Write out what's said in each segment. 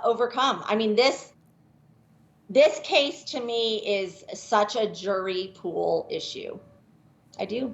overcome. I mean, this case to me is such a jury pool issue. I do.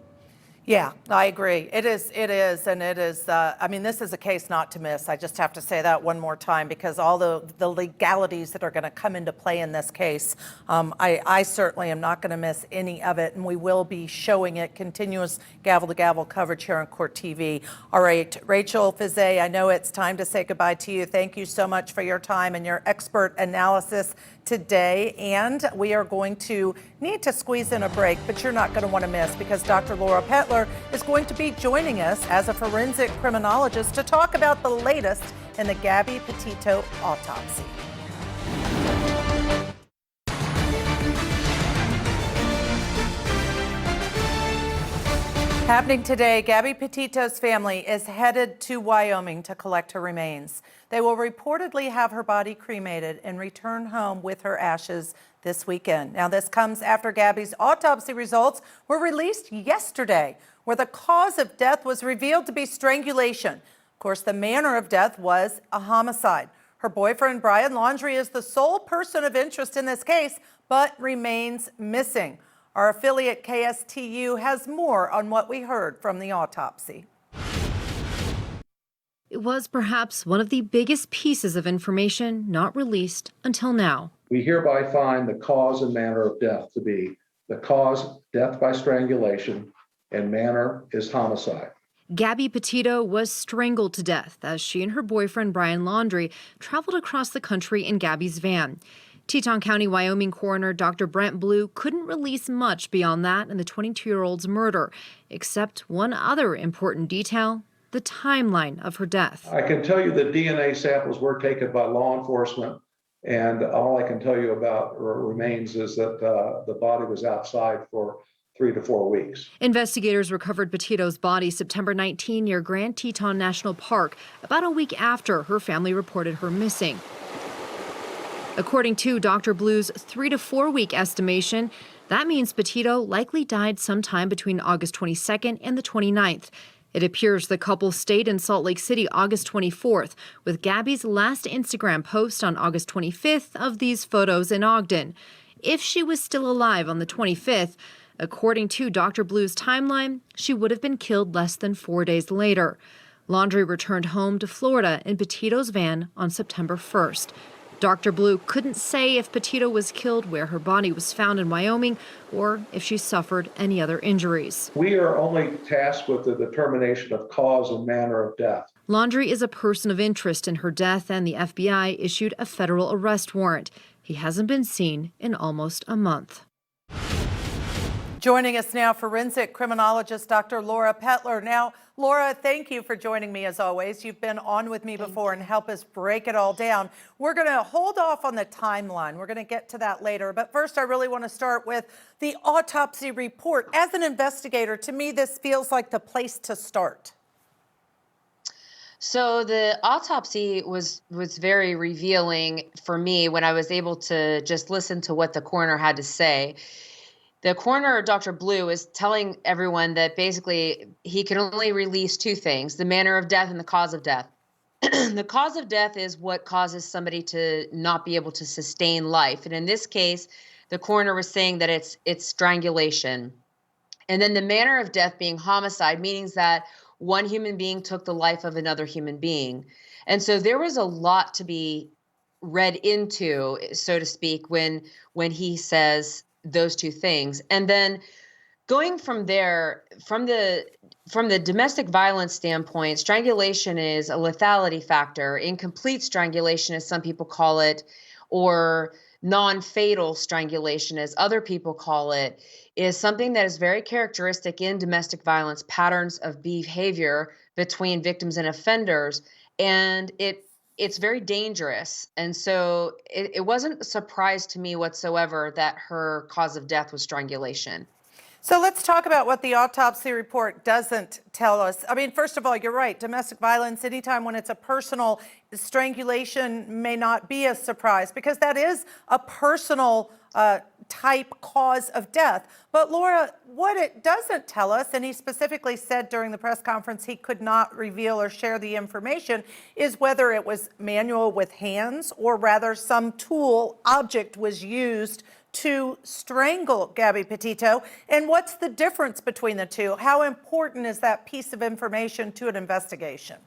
Yeah, I agree. It is, and it is, I mean, this is a case not to miss. I just have to say that one more time because all the legalities that are going to come into play in this case, I certainly am not going to miss any of it, and we will be showing it continuous gavel-to-gavel coverage here on Court TV. All right, Rachel Fizet, I know it's time to say goodbye to you. Thank you so much for your time and your expert analysis today, and we are going to need to squeeze in a break, but you're not going to want to miss because Dr. Laura Petler is going to be joining us as a forensic criminologist to talk about the latest in the Gabby Pitito autopsy. Happening today, Gabby Pitito's family is headed to Wyoming to collect her remains. They will reportedly have her body cremated and return home with her ashes this weekend. Now, this comes after Gabby's autopsy results were released yesterday, where the cause of death was revealed to be strangulation. Of course, the manner of death was a homicide. Her boyfriend, Brian Laundrie, is the sole person of interest in this case, but remains missing. Our affiliate KSTU has more on what we heard from the autopsy. It was perhaps one of the biggest pieces of information not released until now. We hereby find the cause and manner of death to be the cause, death by strangulation, and manner is homicide. Gabby Pitito was strangled to death as she and her boyfriend, Brian Laundrie, traveled across the country in Gabby's van. Teton County, Wyoming coroner Dr. Brent Blue couldn't release much beyond that in the 22-year-old's murder, except one other important detail: the timeline of her death. I can tell you that DNA samples were taken by law enforcement, and all I can tell you about remains is that the body was outside for 3 to 4 weeks. Investigators recovered Pitito's body September 19 near Grand Teton National Park, about a week after her family reported her missing. According to Dr. Blue's 3 to 4 week estimation, that means Pitito likely died sometime between August 22nd and the 29th. It appears the couple stayed in Salt Lake City August 24th, with Gabby's last Instagram post on August 25th of these photos in Ogden. If she was still alive on the 25th, according to Dr. Blue's timeline, she would have been killed less than 4 days later. Laundrie returned home to Florida in Pitito's van on September 1st. Dr. Blue couldn't say if Pitito was killed where her body was found in Wyoming or if she suffered any other injuries. We are only tasked with the determination of cause and manner of death. Laundrie is a person of interest in her death, and the FBI issued a federal arrest warrant. He hasn't been seen in almost a month. Joining us now, forensic criminologist Dr. Laura Petler. Now, Laura, thank you for joining me as always. You've been on with me before and help us break it all down. We're going to hold off on the timeline. We're going to get to that later. But first, I really want to start with the autopsy report. As an investigator, to me, this feels like the place to start. So the autopsy was very revealing for me when I was able to just listen to what the coroner had to say. The coroner, Dr. Blue, is telling everyone that basically he can only release 2 things: the manner of death and the cause of death. The cause of death is what causes somebody to not be able to sustain life. And in this case, the coroner was saying that it's strangulation. And then the manner of death being homicide, meaning that one human being took the life of another human being. And so there was a lot to be read into, so to speak, when he says those 2 things. And then going from there, from the domestic violence standpoint, strangulation is a lethality factor. Incomplete strangulation, as some people call it, or non-fatal strangulation, as other people call it, is something that is very characteristic in domestic violence patterns of behavior between victims and offenders. And it's very dangerous. And so it wasn't a surprise to me whatsoever that her cause of death was strangulation. So let's talk about what the autopsy report doesn't tell us. I mean, first of all, you're right. Domestic violence, anytime when it's a personal, strangulation may not be a surprise because that is a personal type cause of death. But Laura, what it doesn't tell us, and he specifically said during the press conference he could not reveal or share the information, is whether it was manual with hands or rather some tool, object was used to strangle Gabby Pitito. And what's the difference between the two? How important is that piece of information to an investigation?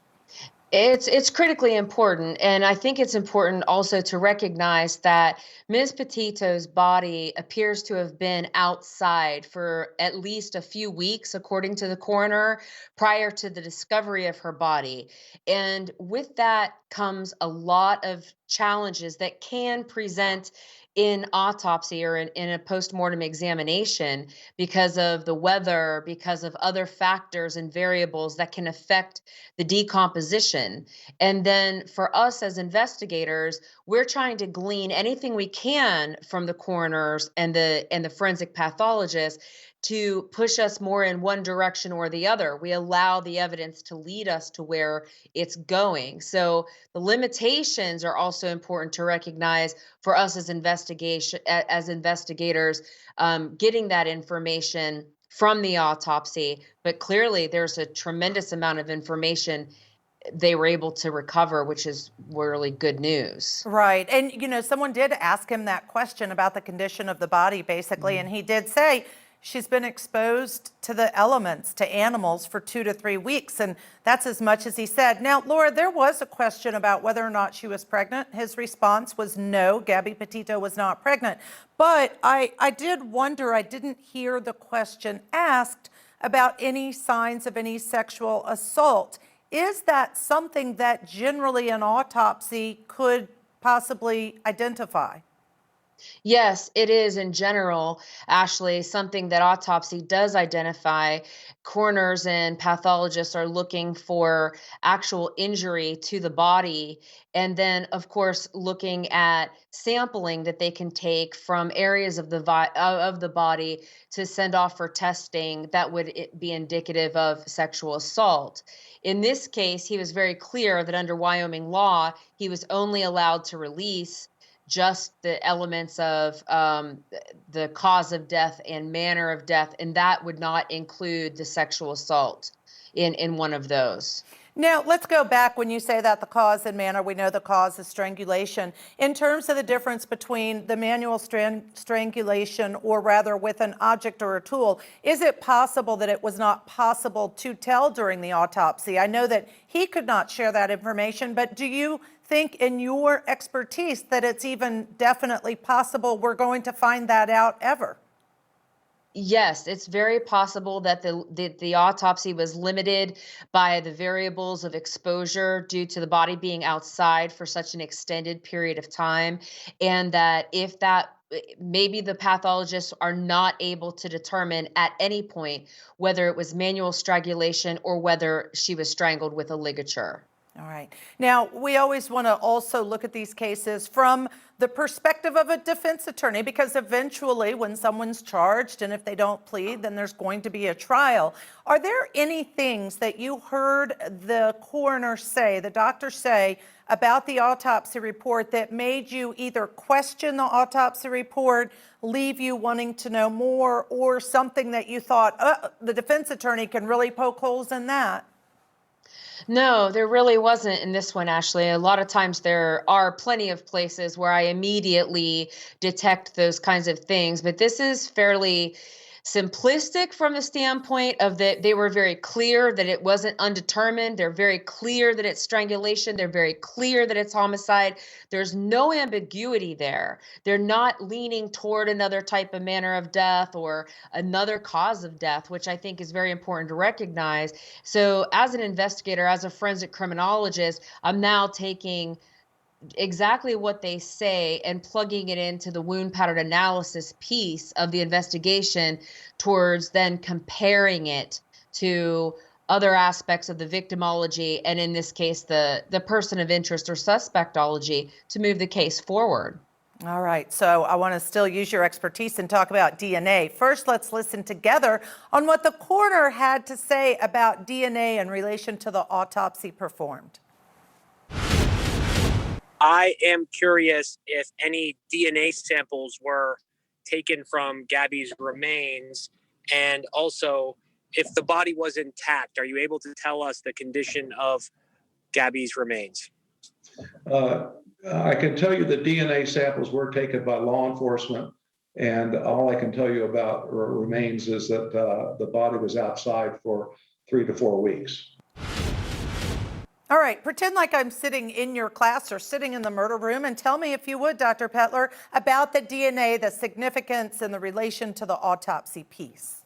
It's critically important, and I think it's important also to recognize that Ms. Petito's body appears to have been outside for at least a few weeks, according to the coroner, prior to the discovery of her body. And with that comes a lot of challenges that can present in autopsy or in a postmortem examination because of the weather, because of other factors and variables that can affect the decomposition. And then for us as investigators, we're trying to glean anything we can from the coroners and the forensic pathologists to push us more in one direction or the other. We allow the evidence to lead us to where it's going. So the limitations are also important to recognize for us as investigators, getting that information from the autopsy. But clearly, there's a tremendous amount of information they were able to recover, which is really good news. Right. And, you know, someone did ask him that question about the condition of the body, basically, and he did say she's been exposed to the elements, to animals, for 2 to 3 weeks, and that's as much as he said. Now, Laura, there was a question about whether or not she was pregnant. His response was no, Gabby Pitito was not pregnant. But I did wonder, I didn't hear the question asked about any signs of any sexual assault. Is that something that generally an autopsy could possibly identify? Yes, it is in general, Ashley, something that autopsy does identify. Coroners and pathologists are looking for actual injury to the body. And then, of course, looking at sampling that they can take from areas of the body to send off for testing that would be indicative of sexual assault. In this case, he was very clear that under Wyoming law, he was only allowed to release just the elements of the cause of death and manner of death, and that would not include the sexual assault in one of those. Now, let's go back when you say that the cause and manner, we know the cause is strangulation. In terms of the difference between the manual strangulation or rather with an object or a tool, is it possible that it was not possible to tell during the autopsy? I know that he could not share that information, but do you think in your expertise that it's even definitely possible we're going to find that out ever? Yes, it's very possible that the autopsy was limited by the variables of exposure due to the body being outside for such an extended period of time, and that if that maybe the pathologists are not able to determine at any point whether it was manual strangulation or whether she was strangled with a ligature. All right. Now, we always want to also look at these cases from the perspective of a defense attorney, because eventually when someone's charged and if they don't plead, then there's going to be a trial. Are there any things that you heard the coroner say, the doctor say, about the autopsy report that made you either question the autopsy report, leave you wanting to know more, or something that you thought, the defense attorney can really poke holes in that? No, there really wasn't in this one, Ashley. A lot of times there are plenty of places where I immediately detect those kinds of things, but this is fairly simplistic from the standpoint of that they were very clear that it wasn't undetermined. They're very clear that it's strangulation. They're very clear that it's homicide. There's no ambiguity there. They're not leaning toward another type of manner of death or another cause of death, which I think is very important to recognize. So as an investigator, as a forensic criminologist, I'm now taking exactly what they say and plugging it into the wound pattern analysis piece of the investigation towards then comparing it to other aspects of the victimology, and in this case, the person of interest or suspectology, to move the case forward. All right, so I want to still use your expertise and talk about DNA. First, let's listen together on what the coroner had to say about DNA in relation to the autopsy performed. I am curious if any DNA samples were taken from Gabby's remains? And also, if the body was intact, are you able to tell us the condition of Gabby's remains? I can tell you the DNA samples were taken by law enforcement, and all I can tell you about remains is that the body was outside for 3 to 4 weeks. All right, pretend like I'm sitting in your class or sitting in the murder room, and tell me, if you would, Dr. Petler, about the DNA, the significance and the relation to the autopsy piece.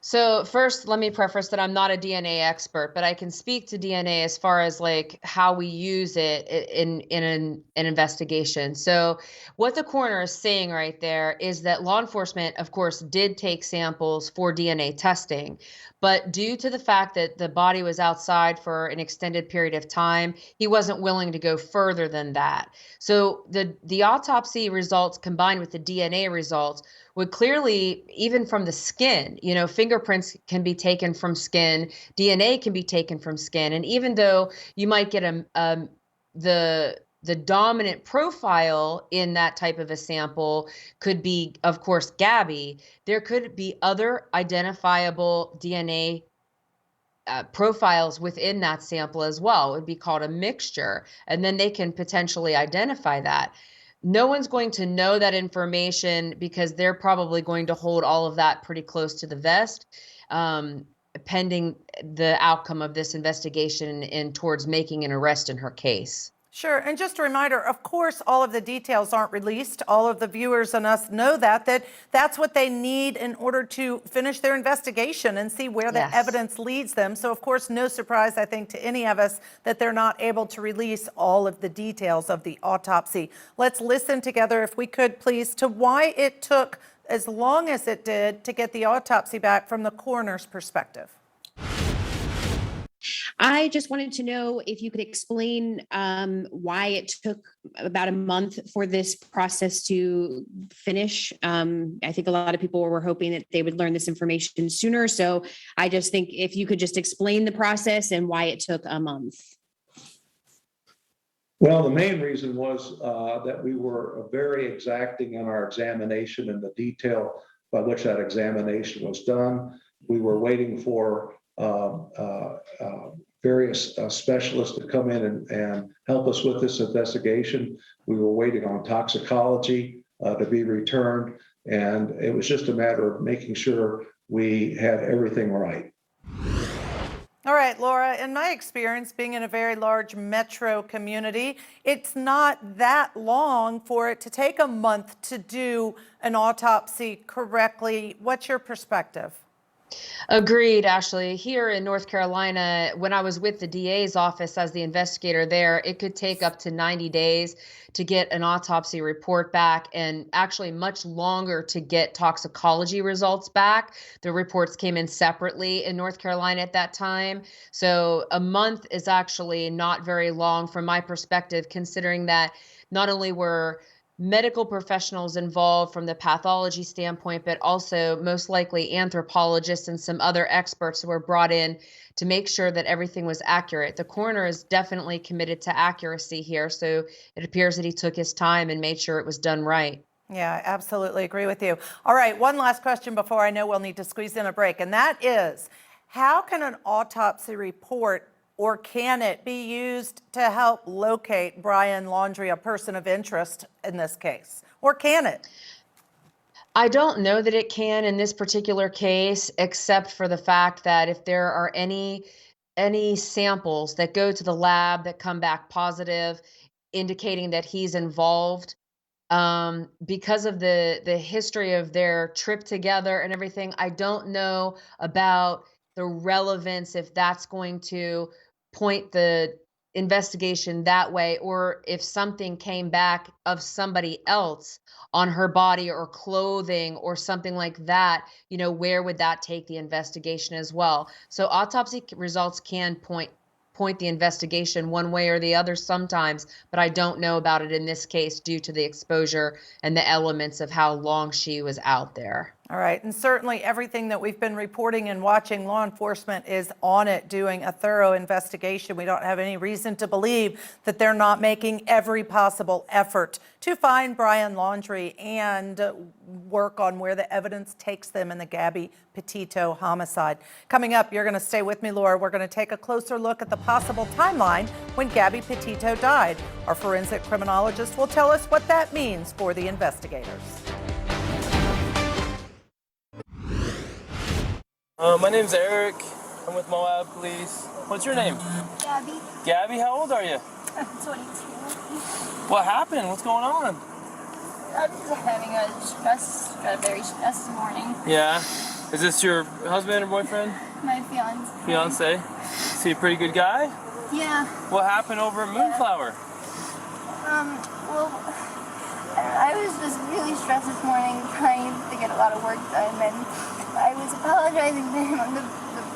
So first, let me preface that I'm not a DNA expert, but I can speak to DNA as far as like how we use it in an investigation. So what the coroner is saying right there is that law enforcement, of course, did take samples for DNA testing, but due to the fact that the body was outside for an extended period of time, he wasn't willing to go further than that. So the autopsy results combined with the DNA results would clearly, even from the skin, fingerprints can be taken from skin, DNA can be taken from skin. And even though you might get the dominant profile in that type of a sample could be, of course, Gabby, there could be other identifiable DNA profiles within that sample as well. It would be called a mixture, and then they can potentially identify that. No one's going to know that information because they're probably going to hold all of that pretty close to the vest, pending the outcome of this investigation and towards making an arrest in her case. Sure, and just a reminder, of course, all of the details aren't released. All of the viewers and us know that's what they need in order to finish their investigation and see where the evidence leads them. So, of course, no surprise, I think, to any of us that they're not able to release all of the details of the autopsy. Let's listen together, if we could, please, to why it took as long as it did to get the autopsy back from the coroner's perspective. I just wanted to know if you could explain why it took about a month for this process to finish. I think a lot of people were hoping that they would learn this information sooner. So I just think if you could just explain the process and why it took a month. Well, the main reason was that we were very exacting in our examination and the detail by which that examination was done. We were waiting for various specialists to come in and help us with this investigation. We were waiting on toxicology to be returned, and it was just a matter of making sure we had everything right. All right, Laura, in my experience, being in a very large metro community, it's not that long for it to take a month to do an autopsy correctly. What's your perspective? Agreed, Ashley. Here in North Carolina, when I was with the DA's office as the investigator there, it could take up to 90 days to get an autopsy report back, and actually much longer to get toxicology results back. The reports came in separately in North Carolina at that time. So a month is actually not very long from my perspective, considering that not only were medical professionals involved from the pathology standpoint, but also most likely anthropologists and some other experts were brought in to make sure that everything was accurate. The coroner is definitely committed to accuracy here, so it appears that he took his time and made sure it was done right. Yeah, I absolutely agree with you. All right, one last question before I know we'll need to squeeze in a break, and that is, how can an autopsy report, or can it be used to help locate Brian Laundrie, a person of interest in this case? Or can it? I don't know that it can in this particular case, except for the fact that if there are any samples that go to the lab that come back positive, indicating that he's involved, because of the history of their trip together and everything, I don't know about the relevance, if that's going to point the investigation that way, or if something came back of somebody else on her body or clothing or something like that, where would that take the investigation as well? So autopsy results can point the investigation one way or the other sometimes, but I don't know about it in this case due to the exposure and the elements of how long she was out there. All right, and certainly everything that we've been reporting and watching, law enforcement is on it doing a thorough investigation. We don't have any reason to believe that they're not making every possible effort to find Brian Laundrie, and work on where the evidence takes them in the Gabby Pitito homicide. Coming up, you're going to stay with me, Laura. We're going to take a closer look at the possible timeline when Gabby Pitito died. Our forensic criminologist will tell us what that means for the investigators. My name's Eric. I'm with Moab Police. What's your name? Gabby. Gabby, how old are you? I'm 22. What happened? What's going on? I'm just having a very stressed morning. Yeah. Is this your husband or boyfriend? My fiance. Fiance? Is he a pretty good guy? Yeah. What happened over at Moonflower? Well, I was just really stressed this morning trying to get a lot of work done, and I was apologizing to him.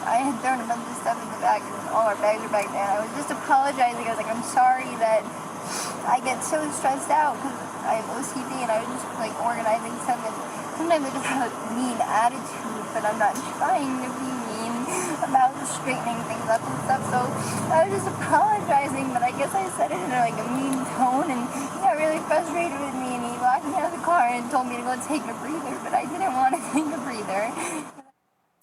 I had thrown a bunch of stuff in the bag, and all our bags are back there. And I was just apologizing. I was like, I'm sorry that I get so stressed out because I have OCD, and I was just like organizing stuff. And sometimes I just have a mean attitude, but I'm not trying to be mean about straightening things up and stuff. So I was just apologizing, but I guess I said it in like a mean tone, and he got really frustrated with me, and he locked me out of the car and told me to go take a breather, but I didn't want to take a breather.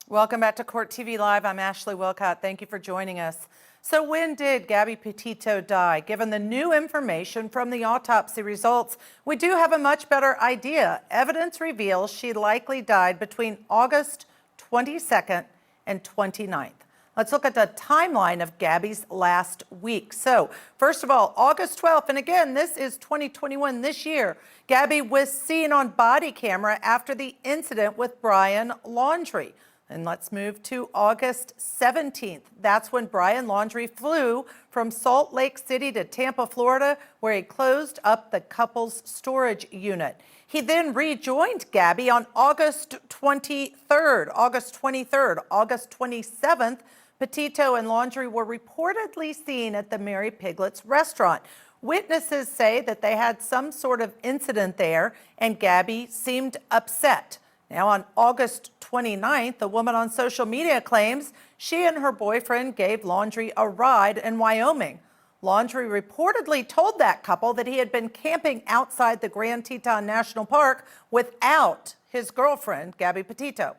Welcome back to Court TV Live. I'm Ashley Wilcott. Thank you for joining us. So when did Gabby Pitito die? Given the new information from the autopsy results, we do have a much better idea. Evidence reveals she likely died between August 22nd and 29th. Let's look at the timeline of Gabby's last week. So first of all, August 12th, and again, this is 2021, this year, Gabby was seen on body camera after the incident with Brian Laundrie. And let's move to August 17th. That's when Brian Laundrie flew from Salt Lake City to Tampa, Florida, where he closed up the couple's storage unit. He then rejoined Gabby on August 23rd. August 27th, Pitito and Laundrie were reportedly seen at the Mary Piglet's restaurant. Witnesses say that they had some sort of incident there, and Gabby seemed upset. Now, on August 29th, the woman on social media claims she and her boyfriend gave Laundrie a ride in Wyoming. Laundrie reportedly told that couple that he had been camping outside the Grand Teton National Park without his girlfriend, Gabby Pitito.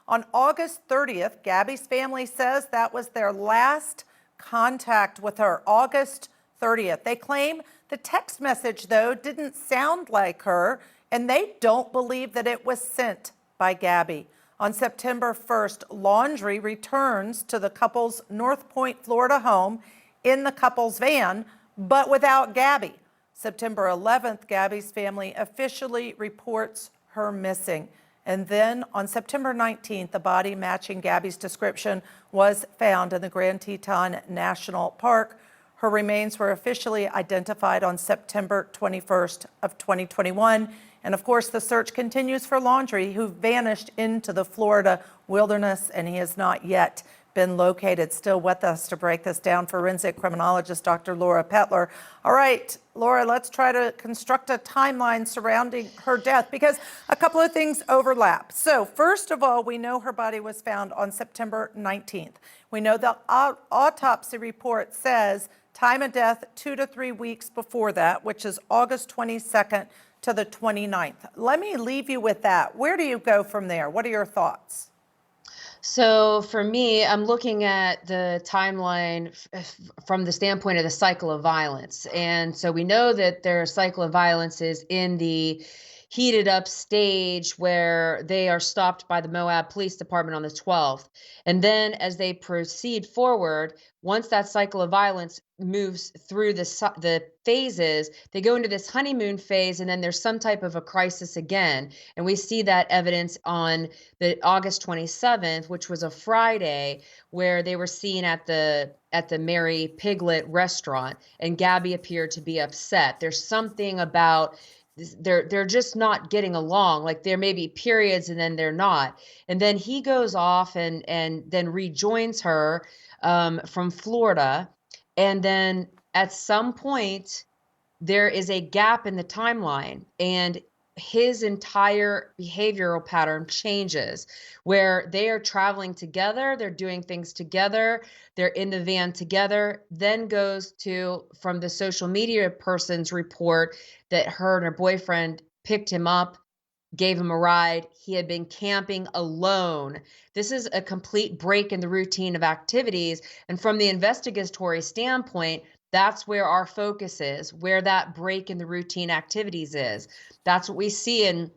On August 30th, Gabby's family says that was their last contact with her, August 30th. They claim the text message, though, didn't sound like her, and they don't believe that it was sent by Gabby. On September 1st, Laundrie returns to the couple's North Point, Florida home in the couple's van, but without Gabby. September 11th, Gabby's family officially reports her missing. And then on September 19th, the body matching Gabby's description was found in the Grand Teton National Park. Her remains were officially identified on September 21st of 2021. And of course, the search continues for Laundrie, who vanished into the Florida wilderness, and he has not yet been located. Still with us to break this down, forensic criminologist Dr. Laura Petler. All right, Laura, let's try to construct a timeline surrounding her death because a couple of things overlap. So first of all, we know her body was found on September 19th. We know the autopsy report says time of death 2 to 3 weeks before that, which is August 22nd to the 29th. Let me leave you with that. Where do you go from there? What are your thoughts? So for me, I'm looking at the timeline from the standpoint of the cycle of violence. And so we know that their cycle of violence is in the heated up stage where they are stopped by the Moab Police Department on the 12th. And then as they proceed forward, once that cycle of violence moves through the phases, they go into this honeymoon phase, and then there's some type of a crisis again. And we see that evidence on the August 27th, which was a Friday, where they were seen at the Mary Piglet restaurant, and Gabby appeared to be upset. There's something about they're just not getting along. Like there may be periods and then they're not. And then he goes off and then rejoins her from Florida. And then at some point there is a gap in the timeline, and his entire behavioral pattern changes, where they are traveling together, they're doing things together, they're in the van together, then goes to, from the social media person's report, that her and her boyfriend picked him up gave him a ride. He had been camping alone. This is a complete break in the routine of activities. And from the investigatory standpoint, that's where our focus is, where that break in the routine activities is. That's what we see in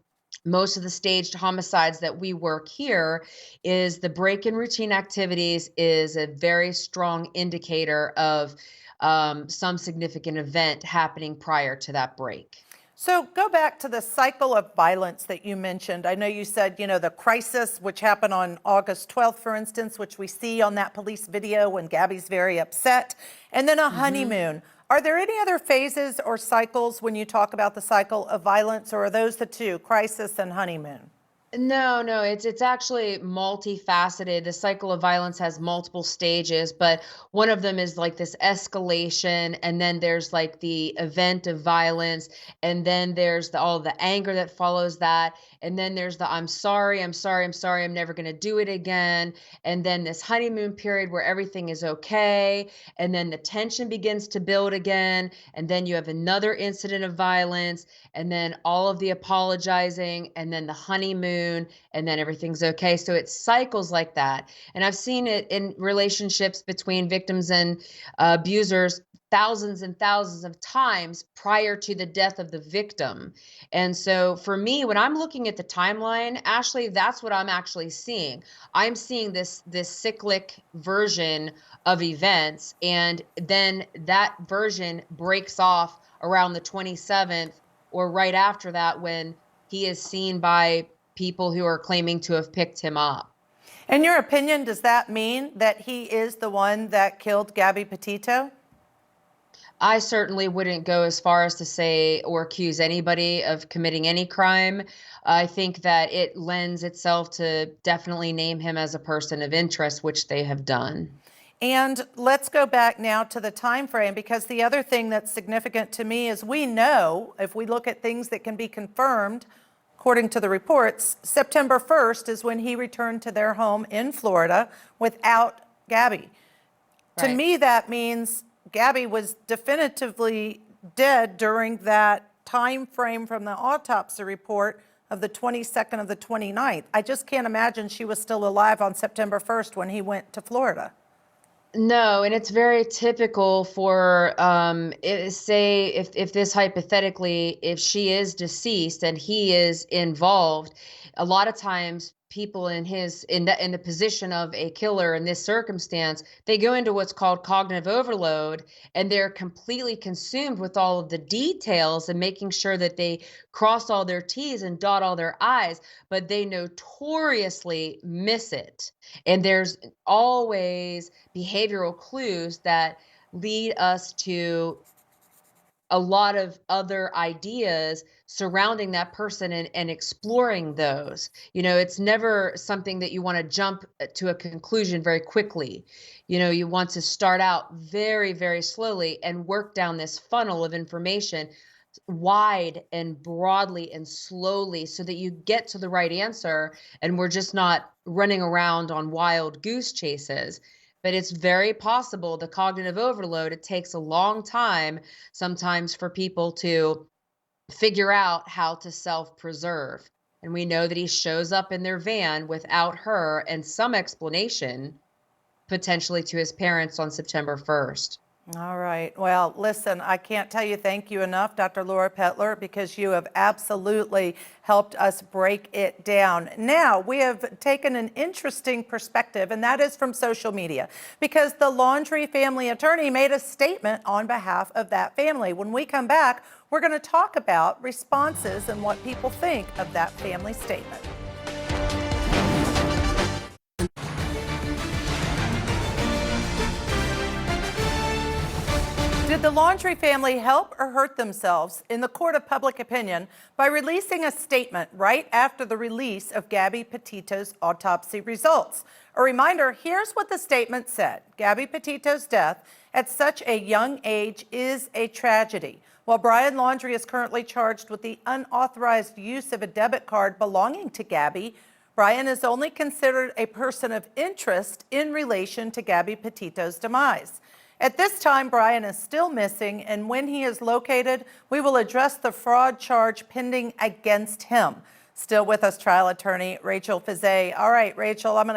most of the staged homicides that we work here. Is the break in routine activities is a very strong indicator of some significant event happening prior to that break. So go back to the cycle of violence that you mentioned. I know you said, the crisis, which happened on August 12th, for instance, which we see on that police video when Gabby's very upset, and then a honeymoon. Are there any other phases or cycles when you talk about the cycle of violence, or are those the two, crisis and honeymoon? No, it's actually multifaceted. The cycle of violence has multiple stages, but one of them is like this escalation, and then there's like the event of violence, and then there's all the anger that follows that, and then there's the I'm sorry, I'm never going to do it again, and then this honeymoon period where everything is okay, and then the tension begins to build again, and then you have another incident of violence, and then all of the apologizing, and then the honeymoon, and then everything's okay. So it cycles like that. And I've seen it in relationships between victims and abusers thousands and thousands of times prior to the death of the victim. And so for me, when I'm looking at the timeline, Ashley, that's what I'm actually seeing. I'm seeing this cyclic version of events, and then that version breaks off around the 27th or right after that, when he is seen by people who are claiming to have picked him up. In your opinion, does that mean that he is the one that killed Gabby Pitito? I certainly wouldn't go as far as to say or accuse anybody of committing any crime. I think that it lends itself to definitely name him as a person of interest, which they have done. And let's go back now to the time frame, because the other thing that's significant to me is we know, if we look at things that can be confirmed, according to the reports, September 1st is when he returned to their home in Florida without Gabby. Right. To me, that means Gabby was definitively dead during that time frame from the autopsy report of the 22nd of the 29th. I just can't imagine she was still alive on September 1st when he went to Florida. No, and it's very typical for, say, if this hypothetically, if she is deceased and he is involved, a lot of times people in the position of a killer in this circumstance, they go into what's called cognitive overload, and they're completely consumed with all of the details and making sure that they cross all their T's and dot all their I's, but they notoriously miss it. And there's always behavioral clues that lead us to a lot of other ideas surrounding that person and exploring those. It's never something that you want to jump to a conclusion very quickly. You want to start out very, very slowly and work down this funnel of information wide and broadly and slowly so that you get to the right answer, and we're just not running around on wild goose chases. But it's very possible the cognitive overload, it takes a long time sometimes for people to figure out how to self-preserve. And we know that he shows up in their van without her and some explanation potentially to his parents on September 1st. All right. Well, listen, I can't tell you thank you enough, Dr. Laura Petler, because you have absolutely helped us break it down. Now, we have taken an interesting perspective, and that is from social media, because the Laundrie family attorney made a statement on behalf of that family. When we come back, we're going to talk about responses and what people think of that family statement. Did the Laundrie family help or hurt themselves in the court of public opinion by releasing a statement right after the release of Gabby Pitito's autopsy results? A reminder, here's what the statement said. Gabby Pitito's death at such a young age is a tragedy. While Brian Laundrie is currently charged with the unauthorized use of a debit card belonging to Gabby, Brian is only considered a person of interest in relation to Gabby Pitito's demise. At this time, Brian is still missing, and when he is located, we will address the fraud charge pending against him. Still with us, trial attorney Rachel Fizet. All right, Rachel, I'm going to